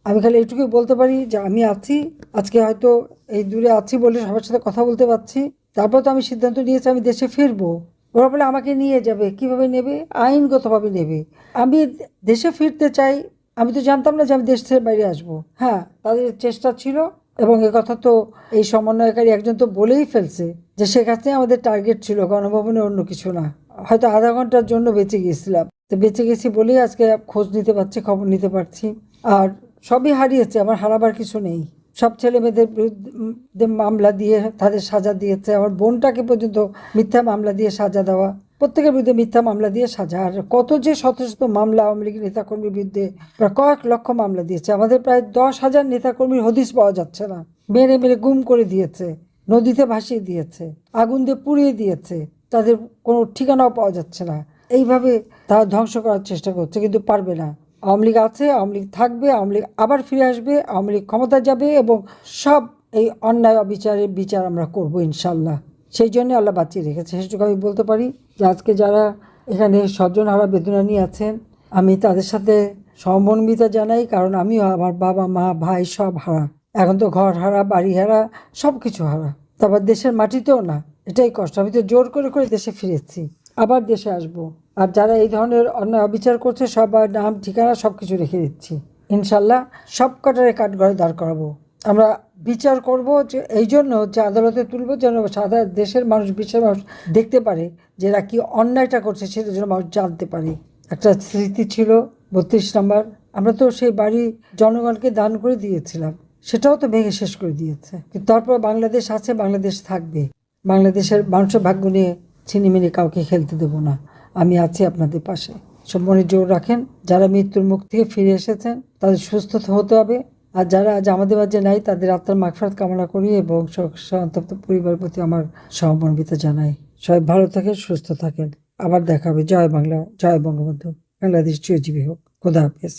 আমি খালি এইটুকুই বলতে পারি যে আমি আছি, আজকে হয়তো এই দূরে আছি বলে সবার সাথে কথা বলতে পারছি। তারপর তো আমি সিদ্ধান্ত নিয়েছি আমি দেশে ফিরবো। ওরা বলে আমাকে নিয়ে যাবে, কিভাবে নেবে? আইনগতভাবে নেবে। আমি দেশে ফিরতে চাই। আমি তো জানতাম না যে আমি দেশ থেকে বাইরে আসবো। হ্যাঁ, তাদের চেষ্টা ছিল, এবং কথা তো এই সমন্বয়কারী একজন তো বলেই ফেলছে যে শেখ হাসিনা আমাদের টার্গেট ছিল, গণভবনে, অন্য কিছু না। হয়তো আধা ঘন্টার জন্য বেঁচে গিয়েছিলাম, তো বেঁচে গেছি বলেই আজকে খোঁজ নিতে পারছি, খবর নিতে পারছি। আর সবই হারিয়েছে, আমার হারাবার কিছু নেই। সব ছেলে মেয়েদের বিরুদ্ধে মামলা দিয়ে তাদের সাজা দিয়েছে। আমার বোনটাকে পর্যন্ত মিথ্যা মামলা দিয়ে সাজা দেওয়া, প্রত্যেকের বিরুদ্ধে মিথ্যা মামলা দিয়ে সাজা। আর কত যে শত শত মামলা আওয়ামী লীগের নেতাকর্মীর বিরুদ্ধে, প্রায় কয়েক লক্ষ মামলা দিয়েছে। আমাদের প্রায় 10,000 নেতাকর্মীর হদিস পাওয়া যাচ্ছে না। মেরে মেরে গুম করে দিয়েছে, নদীতে ভাসিয়ে দিয়েছে, আগুন দিয়ে পুড়িয়ে দিয়েছে, তাদের কোনো ঠিকানাও পাওয়া যাচ্ছে না। এইভাবে তারা ধ্বংস করার চেষ্টা করছে, কিন্তু পারবে না। আওয়ামী লীগ আছে, আওয়ামী লীগ থাকবে, আওয়ামী লীগ আবার ফিরে আসবে, আওয়ামী লীগ ক্ষমতা যাবে, এবং সব এই অন্যায় অবিচারের বিচার আমরা করবো ইনশাল্লাহ। সেই জন্য আল্লাহ বাঁচিয়ে রেখেছে, সেটুকু আমি বলতে পারি। যে আজকে যারা এখানে স্বজনহারা বেদনা নিয়ে আছেন, আমি তাদের সাথে সমমর্মিতা জানাই, কারণ আমিও আমার বাবা মা ভাই সব হারা। এখন তো ঘর হারা, বাড়ি হারা, সব কিছু হারা। তারপর দেশের মাটিতেও না, এটাই কষ্ট। আমি তো জোর করে করে দেশে ফিরেছি, আবার দেশে আসব। আর যারা এই ধরনের অন্যায় অবিচার করছে সবার নাম ঠিকানা সব কিছু রেখে দিচ্ছি ইনশাল্লাহ। সব কটারে কাঠগড়ায় দাঁড় করাবো। আমরা বিচার করব, যে এই জন্য যে আদালতে তুলবো, যেন সারা দেশের মানুষ, বিশ্বের মানুষ দেখতে পারে যে এরা কি অন্যায়টা করছে, সেটা যেন মানুষ জানতে পারে। একটা স্মৃতি ছিল 32 নম্বর, আমরা তো সেই বাড়ি জনগণকে দান করে দিয়েছিলাম, সেটাও তো ভেঙে শেষ করে দিয়েছে। কিন্তু তারপর বাংলাদেশ আছে, বাংলাদেশ থাকবে। বাংলাদেশের মানুষের ভাগ্য নিয়ে ছিনিমিনি কাউকে খেলতে দেবো না। আমি আছি আপনাদের পাশে। সব মনে জোর রাখেন। যারা মৃত্যুর মুখ থেকে ফিরে এসেছেন তাদের সুস্থ হতে হবে। আর যারা আজ আমাদের মাঝে নাই, তাদের আত্মার মাগফিরাত কামনা করি, এবং সন্তপ্ত পরিবারের প্রতি আমার সহমর্মিতা জানাই। সবাই ভালো থাকেন, সুস্থ থাকেন। আবার দেখা হবে। জয় বাংলা, জয় বঙ্গবন্ধু। বাংলাদেশ চিরজীবী হোক। খোদা হাফেজ।